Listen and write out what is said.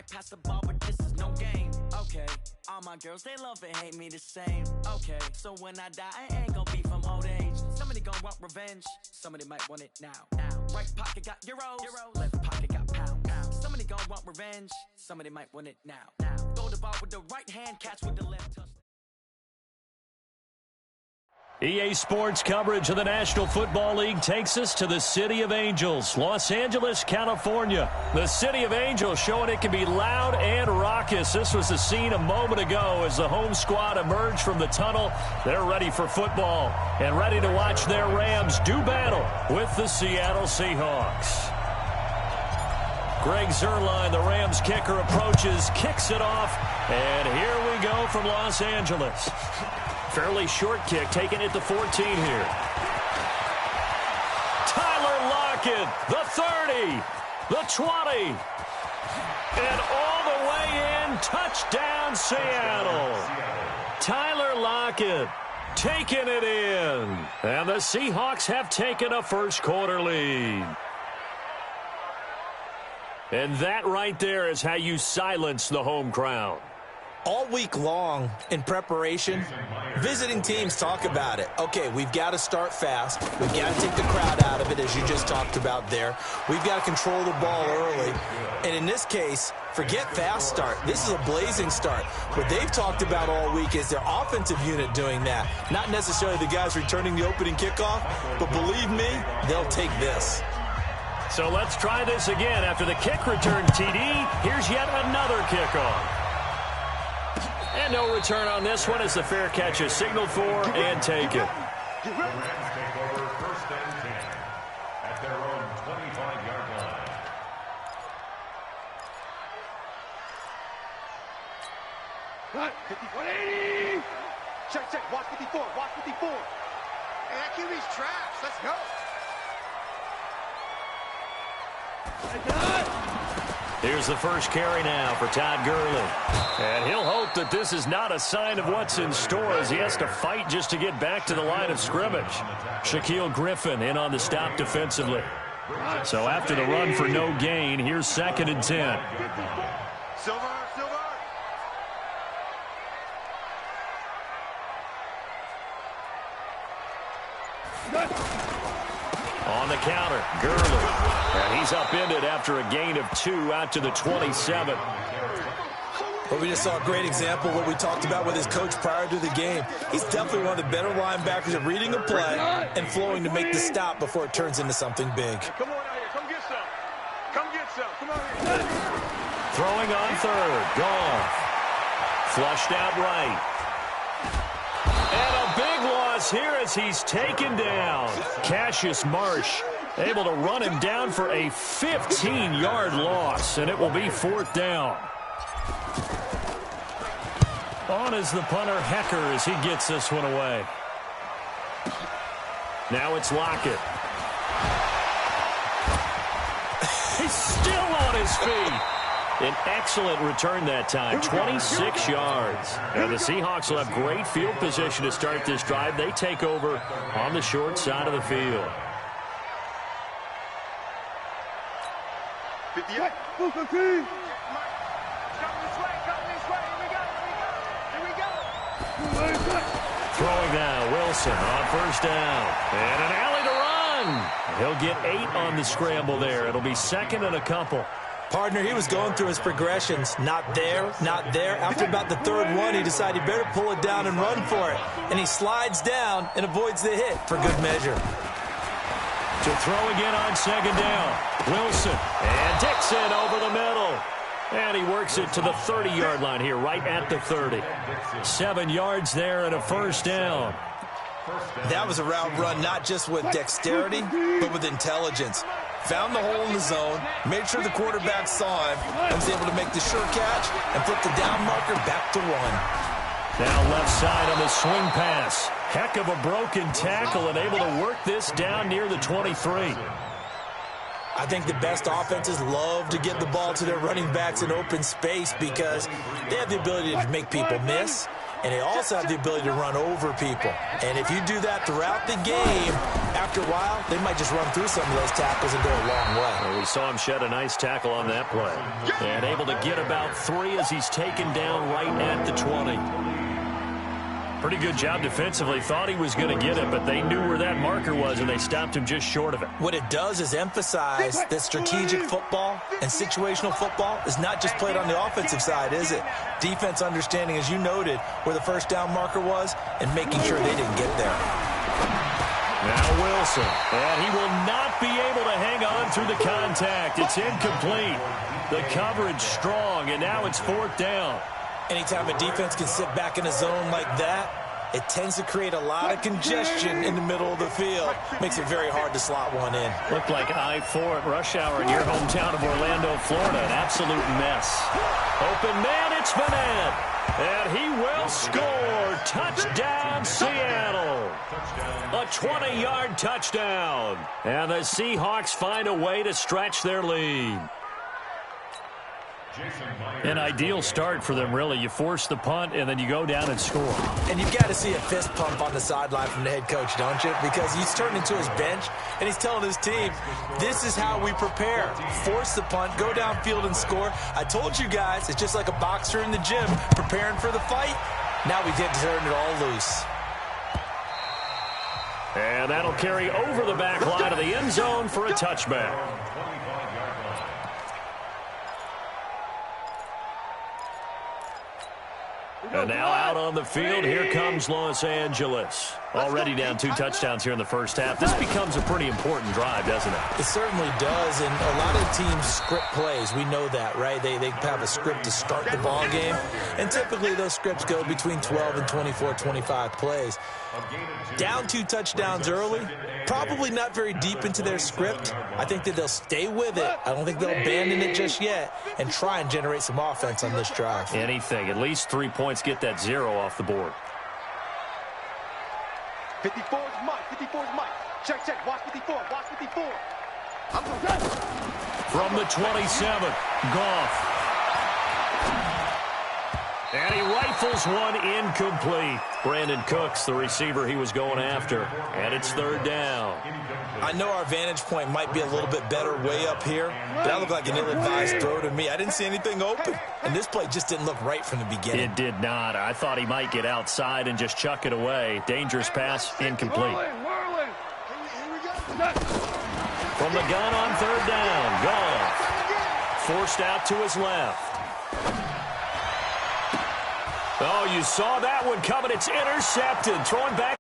pass the ball, but this is no game. Okay, all my girls, they love and hate me the same. Okay, so when I die, I ain't gonna be from old age. Somebody gonna want revenge, somebody might want it now. Right pocket got euros, left pocket got pounds. Somebody gonna want revenge, somebody might want it now. Throw the ball with the right hand, catch with the left touch. EA Sports coverage of the National Football League takes us to the City of Angels, Los Angeles, California. The City of Angels showing it can be loud and raucous. This was the scene a moment ago as the home squad emerged from the tunnel. They're ready for football and ready to watch their Rams do battle with the Seattle Seahawks. Greg Zuerlein, the Rams kicker, approaches, kicks it off, and here we go from Los Angeles. Fairly short kick, taken at the 14 here. Tyler Lockett, the 30, the 20, and all the way in, touchdown Seattle. Tyler Lockett taking it in, and the Seahawks have taken a first quarter lead. And that right there is how you silence the home crowd. All week long in preparation, visiting teams talk about it. Okay, we've got to start fast. We've got to take the crowd out of it, as you just talked about there. We've got to control the ball early. And in this case, forget fast start. This is a blazing start. What they've talked about all week is their offensive unit doing that. Not necessarily the guys returning the opening kickoff, but believe me, they'll take this. So let's try this again. After the kick return TD, here's yet another kickoff. And no return on this one as the fair catch is signaled for and taken. The Rams take over first and 10 at their own 25-yard line. Cut. 180. Check. Watch 54. Watch 54. And that QB's trash. Let's go. Here's the first carry now for Todd Gurley. And he'll hope that this is not a sign of what's in store as he has to fight just to get back to the line of scrimmage. Shaquille Griffin in on the stop defensively. So after the run for no gain, here's 2nd and 10. Silver. On the counter, Gurley. And he's upended after a gain of 2 out to the 27. Well, we just saw a great example of what we talked about with his coach prior to the game. He's definitely one of the better linebackers at reading a play and flowing to make the stop before it turns into something big. Come on out here. Come get some. Come on here. Throwing on 3rd. Goff. Flushed out right. And a big loss here as he's taken down. Cassius Marsh able to run him down for a 15-yard loss, and it will be 4th down. On is the punter, Hecker, as he gets this one away. Now it's Lockett. He's still on his feet. An excellent return that time, 26 yards. And the Seahawks will have great field position to start this drive. They take over on the short side of the field. 58. Throwing now, Wilson on 1st down. And an alley to run. He'll get 8 on the scramble there. It'll be 2nd and a couple. Partner, he was going through his progressions. Not there, not there. After about the 3rd one, he decided he better pull it down and run for it. And he slides down and avoids the hit for good measure. To throw again on 2nd down. Wilson and Dixon over the middle. And he works it to the 30-yard line here, right at the 30. 7 yards there and a 1st down. That was a route run not just with dexterity, but with intelligence. Found the hole in the zone, made sure the quarterback saw him, and was able to make the sure catch and put the down marker back to 1. Now left side on the swing pass. Heck of a broken tackle and able to work this down near the 23. I think the best offenses love to get the ball to their running backs in open space because they have the ability to make people miss, and they also have the ability to run over people. And if you do that throughout the game, after a while, they might just run through some of those tackles and go a long way. Well, we saw him shed a nice tackle on that play. And able to get about 3 as he's taken down right at the 20. Pretty good job defensively. Thought he was going to get it, but they knew where that marker was, and they stopped him just short of it. What it does is emphasize that strategic football and situational football is not just played on the offensive side, is it? Defense understanding, as you noted, where the first down marker was and making sure they didn't get there. Now Wilson, and he will not be able to hang on through the contact. It's incomplete. The coverage strong, and now it's 4th down. Anytime a defense can sit back in a zone like that, it tends to create a lot of congestion in the middle of the field. Makes it very hard to slot one in. Looked like I-4 at rush hour in your hometown of Orlando, Florida. An absolute mess. Open man, it's Vanette. And he will score. Touchdown, Seattle. A 20-yard touchdown. And the Seahawks find a way to stretch their lead. An ideal start for them, really. You force the punt, and then you go down and score. And you've got to see a fist pump on the sideline from the head coach, don't you? Because he's turned into his bench, and he's telling his team, this is how we prepare. Force the punt, go downfield and score. I told you guys, it's just like a boxer in the gym preparing for the fight. Now we get to turn it all loose. And that'll carry over the back line of the end zone for a touchback. And now out on the field, here comes Los Angeles. Already down 2 touchdowns here in the first half. This becomes a pretty important drive, doesn't it? It certainly does, and a lot of teams script plays. We know that, right? They have a script to start the ball game, and typically those scripts go between 12 and 24, 25 plays. Down 2 touchdowns early, probably not very deep into their script. I think that they'll stay with it. I don't think they'll abandon it just yet and try and generate some offense on this drive. Anything. At least 3 points, get that 0 off the board. 54 is Mike. 54 is Mike. Check, check. Watch 54. Watch 54. I'm going to From the 27, Goff. And he rifles one incomplete. Brandon Cooks, the receiver he was going after. And it's 3rd down. I know our vantage point might be a little bit better way up here, but that looked like an ill-advised throw to me. I didn't see anything open, and this play just didn't look right from the beginning. It did not. I thought he might get outside and just chuck it away. Dangerous pass, incomplete. From the gun on 3rd down, Goff. Forced out to his left. Oh, you saw that one coming. It's intercepted. Throwing back